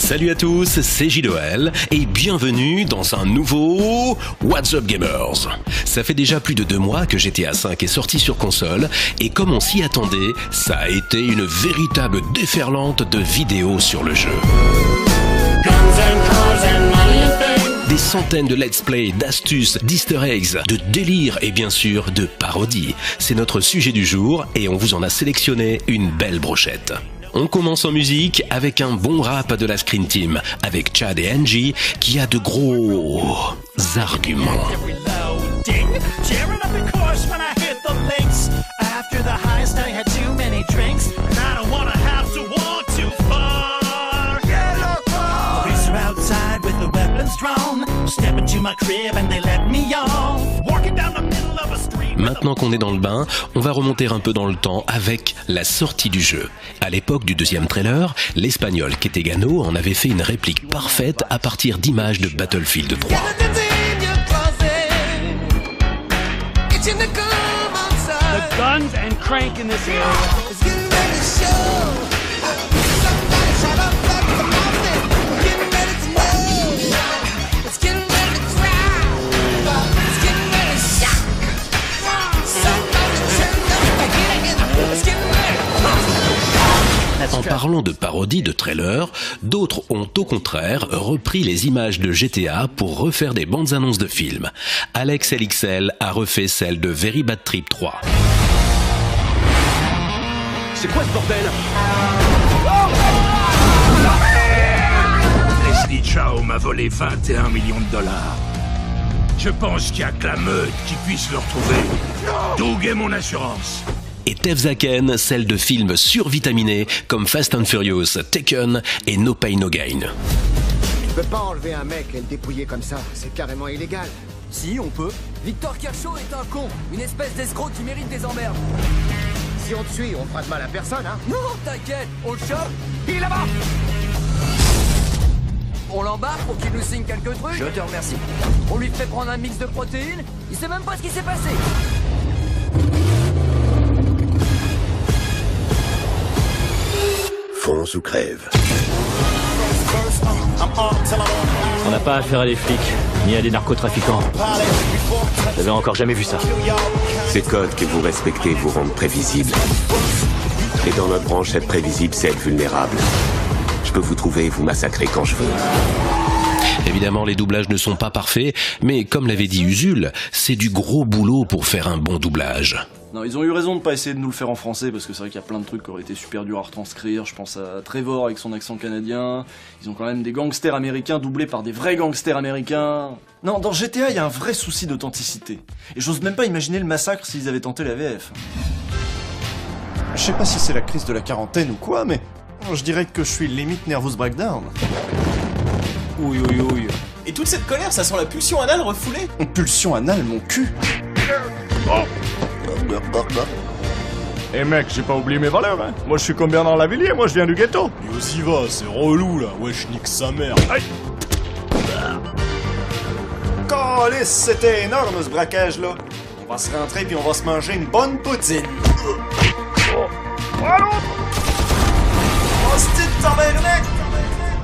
Salut à tous, c'est J2L et bienvenue dans un nouveau What's Up Gamers. Ça fait déjà plus de 2 mois que GTA V est sorti sur console et comme on s'y attendait, ça a été une véritable déferlante de vidéos sur le jeu. Des centaines de let's play, d'astuces, d'easter eggs, de délires et bien sûr de parodies. C'est notre sujet du jour et on vous en a sélectionné une belle brochette. On commence en musique avec un bon rap de la Screen Team, avec Chad et Angie, qui a de gros arguments. Maintenant qu'on est dans le bain, on va remonter un peu dans le temps avec la sortie du jeu. À l'époque du deuxième trailer, l'Espagnol Ketegano en avait fait une réplique parfaite à partir d'images de Battlefield 3. The guns and crank in this area. En parlant de parodie de trailer, d'autres ont au contraire repris les images de GTA pour refaire des bandes annonces de films. Alex LXL a refait celle de Very Bad Trip 3. C'est quoi ce bordel? Leslie Chow m'a volé 21 millions de dollars. Je pense qu'il y a que la meute qui puisse le retrouver. Doug est mon assurance. Et Tevzaken, celle de films survitaminés comme Fast and Furious, Taken et No Pain No Gain. Tu peux pas enlever un mec et le dépouiller comme ça, c'est carrément illégal. Si, on peut. Victor Kershaw est un con, une espèce d'escroc qui mérite des emmerdes. Si on te suit, on fera de mal à personne, hein. Non, t'inquiète, on le chope. Il est là-bas. On l'embarque pour qu'il nous signe quelques trucs. Je te remercie. On lui fait prendre un mix de protéines. Il sait même pas ce qui s'est passé. Fonce ou crève. On n'a pas affaire à des flics, ni à des narcotrafiquants. J'avais encore jamais vu ça. Ces codes que vous respectez vous rendent prévisibles. Et dans notre branche, être prévisible, c'est être vulnérable. Je peux vous trouver et vous massacrer quand je veux. Évidemment, les doublages ne sont pas parfaits, mais comme l'avait dit Usul, c'est du gros boulot pour faire un bon doublage. Non, ils ont eu raison de pas essayer de nous le faire en français parce que c'est vrai qu'il y a plein de trucs qui auraient été super durs à retranscrire. Je pense à Trevor avec son accent canadien. Ils ont quand même des gangsters américains doublés par des vrais gangsters américains. Non, dans GTA, il y a un vrai souci d'authenticité. Et j'ose même pas imaginer le massacre s'ils avaient tenté la VF. Je sais pas si c'est la crise de la quarantaine ou quoi, mais je dirais que je suis limite nervous breakdown. Ouille. Et toute cette colère, ça sent la pulsion anale refoulée. Pulsion anale, mon cul. Eh mec, j'ai pas oublié mes valeurs, hein. Moi je suis comme Bernard Lavilliers, moi je viens du ghetto. Et aussi va, c'est relou là, wesh nique sa mère. Aïe. Calice, c'était énorme ce braquage là. On va se rentrer puis on va se manger une bonne poutine. Allô? Oh, c'est tabarnak!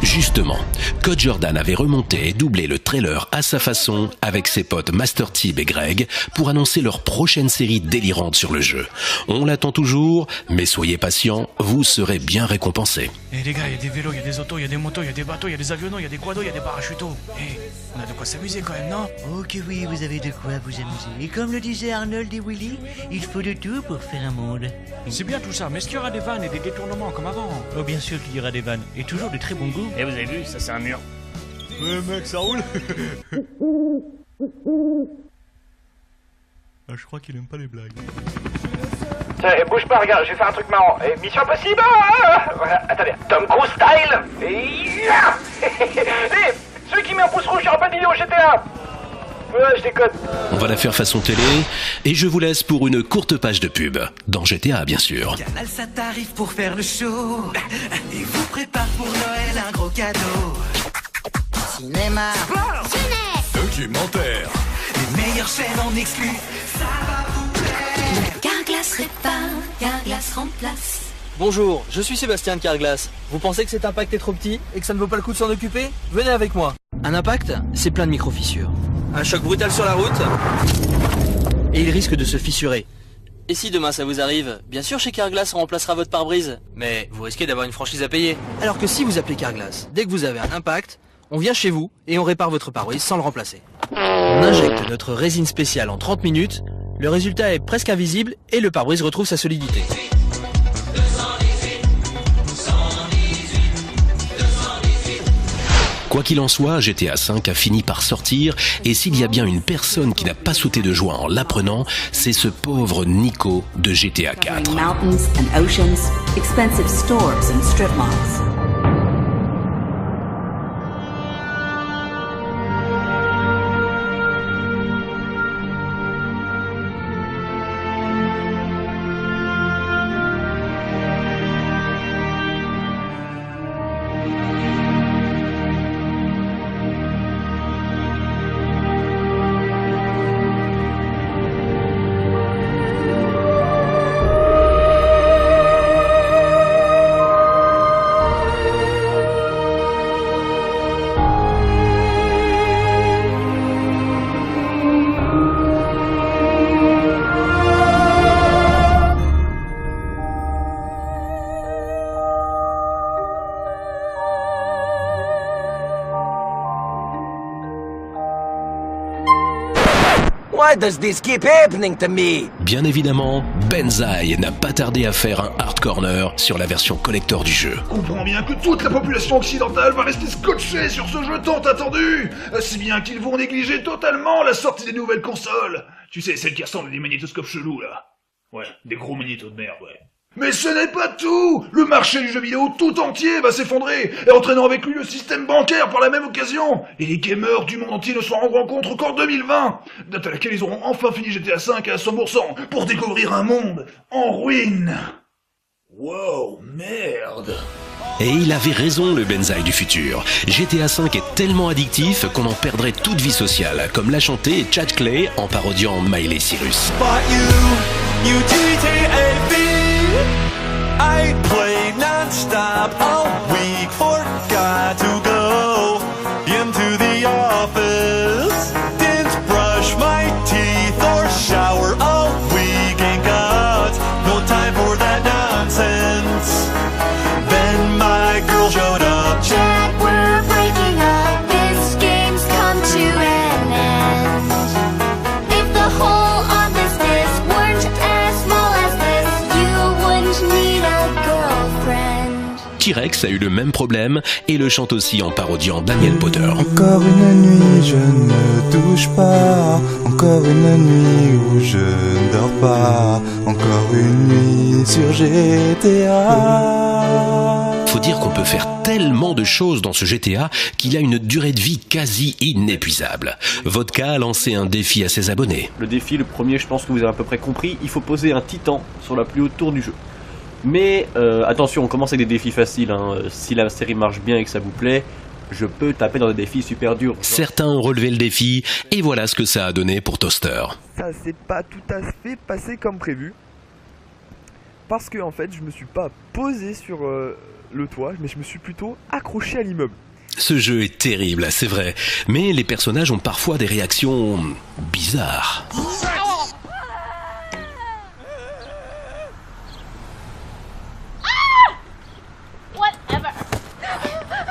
Justement, Code Jordan avait remonté et doublé le trailer à sa façon avec ses potes Master Tib et Greg pour annoncer leur prochaine série délirante sur le jeu. On l'attend toujours, mais soyez patients, vous serez bien récompensés. Eh les gars, il y a des vélos, il y a des autos, il y a des motos, il y a des bateaux, il y a des avions, il y a des quados, il y a des parachutos. Eh, on a de quoi s'amuser quand même, non? Oh que oui, vous avez de quoi vous amuser. Et comme le disait Arnold et Willy, il faut de tout pour faire un monde. C'est bien tout ça, mais est-ce qu'il y aura des vannes et des détournements comme avant? Oh bien sûr qu'il y aura des vannes, et toujours de très bon goût. Et vous avez vu, ça c'est un mur. Ouais mec, ça roule. Ah, je crois qu'il aime pas les blagues. Bouge pas, regarde, je vais faire un truc marrant. Mission impossible. Voilà, attendez, Tom Cruise style. Celui qui met un pouce rouge sur un pas de vidéo GTA. Ouais, je déconne. On va la faire façon télé, et je vous laisse pour une courte page de pub. Dans GTA, bien sûr. Canal, ça t'arrive pour faire le show. Et vous prépare pour Noël un gros cadeau. Cinéma. Sport. Jeunesse. Documentaire. Les meilleures chaînes en exclu. Ça va vous plaire. Carglass répare, Carglass remplace. Bonjour, je suis Sébastien de Carglass. Vous pensez que cet impact est trop petit et que ça ne vaut pas le coup de s'en occuper? Venez avec moi. Un impact, c'est plein de micro-fissures. Un choc brutal sur la route, et il risque de se fissurer. Et si demain ça vous arrive, bien sûr chez Carglass on remplacera votre pare-brise, mais vous risquez d'avoir une franchise à payer. Alors que si vous appelez Carglass, dès que vous avez un impact, on vient chez vous et on répare votre pare-brise sans le remplacer. On injecte notre résine spéciale en 30 minutes, le résultat est presque invisible et le pare-brise retrouve sa solidité. Quoi qu'il en soit, GTA V a fini par sortir, et s'il y a bien une personne qui n'a pas sauté de joie en l'apprenant, c'est ce pauvre Nico de GTA 4. Mountains and oceans, expensive stores and strip malls. Why does this keep happening to me? Bien évidemment, Benzaï n'a pas tardé à faire un hard corner sur la version collector du jeu. Comprends bien que toute la population occidentale va rester scotchée sur ce jeu tant attendu, si bien qu'ils vont négliger totalement la sortie des nouvelles consoles. Tu sais, celles qui ressemblent à des magnétoscopes chelous, là. Ouais, des gros magnétos de merde, ouais. Mais ce n'est pas tout! Le marché du jeu vidéo tout entier va s'effondrer, et entraînant avec lui le système bancaire par la même occasion. Et les gamers du monde entier ne s'en rendront compte qu'en 2020, date à laquelle ils auront enfin fini GTA V à 100% pour découvrir un monde en ruine. Wow, merde! Et il avait raison, le Benzaï du futur. GTA V est tellement addictif qu'on en perdrait toute vie sociale, comme l'a chanté Chad Clay en parodiant Miley Cyrus. I played non-stop all week, forgot to go into the office. Didn't brush my teeth or shower all week, ain't got no time for that nonsense. Then my girl showed up. Chad, we're breaking up, this game's come to an end. If the hole on this disc weren't as small as this, you wouldn't need a girlfriend. T-Rex a eu le même problème et le chante aussi en parodiant Daniel Potter. Encore une nuit, je ne touche pas. Encore une nuit où je ne dors pas. Encore une nuit sur GTA. Faut dire qu'on peut faire tellement de choses dans ce GTA qu'il a une durée de vie quasi inépuisable. Vodka a lancé un défi à ses abonnés. Le défi, le premier, je pense que vous avez à peu près compris, il faut poser un titan sur la plus haute tour du jeu. Mais attention, on commence avec des défis faciles, hein. Si la série marche bien et que ça vous plaît, je peux taper dans des défis super durs. Certains ont relevé le défi et voilà ce que ça a donné pour Toaster. Ça s'est pas tout à fait passé comme prévu. Parce que en fait, je me suis pas posé sur le toit, mais je me suis plutôt accroché à l'immeuble. Ce jeu est terrible, c'est vrai, mais les personnages ont parfois des réactions bizarres. Whatever.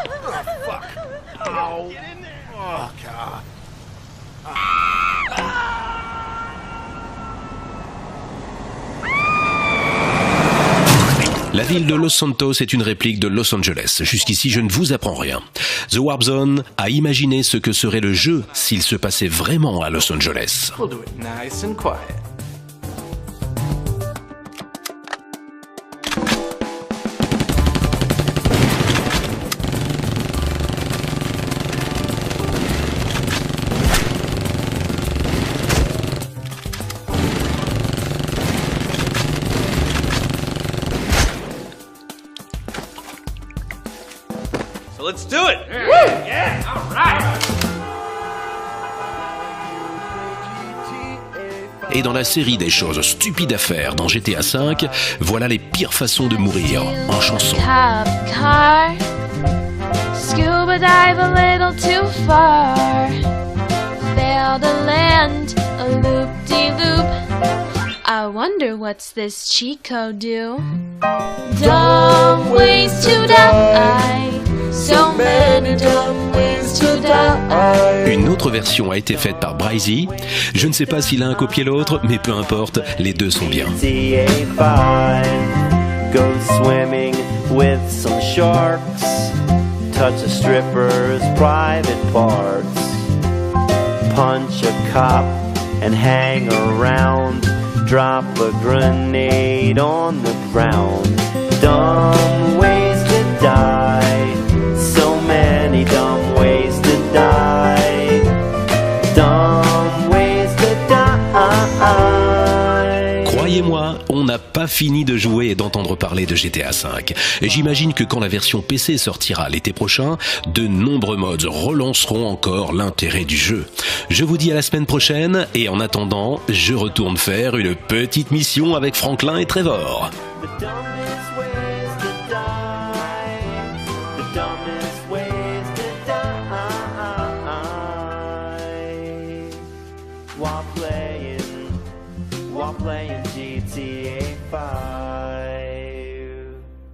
Oh, fuck. Ow. Oh, God. La ville de Los Santos est une réplique de Los Angeles. Jusqu'ici, je ne vous apprends rien. The Warp Zone a imaginé ce que serait le jeu s'il se passait vraiment à Los Angeles. We'll do it nice and quiet. So let's do it! Yeah, all right. GTA Et dans la série des choses stupides à faire dans GTA V, voilà les pires façons de mourir en chanson. Cop car, scuba dive a little too far, fail to land, a loop-de-loop. I wonder what's this cheat code do? Dumb ways to die, so many dumb ways to die. Une autre version a été faite par Bryzy. Je ne sais pas si l'un a copié l'autre, mais peu importe, les deux sont bien. Go swimming with some sharks, touch a stripper's private parts, punch a cop and hang around, drop a grenade on the ground. Dumb ways to die, so many dumb ways to die, dumb ways to die. Croyez-moi, on n'a pas fini de jouer et d'entendre parler de GTA V. Et j'imagine que quand la version PC sortira l'été prochain, de nombreux mods relanceront encore l'intérêt du jeu. Je vous dis à la semaine prochaine, et en attendant, je retourne faire une petite mission avec Franklin et Trevor. While playing GTA 5.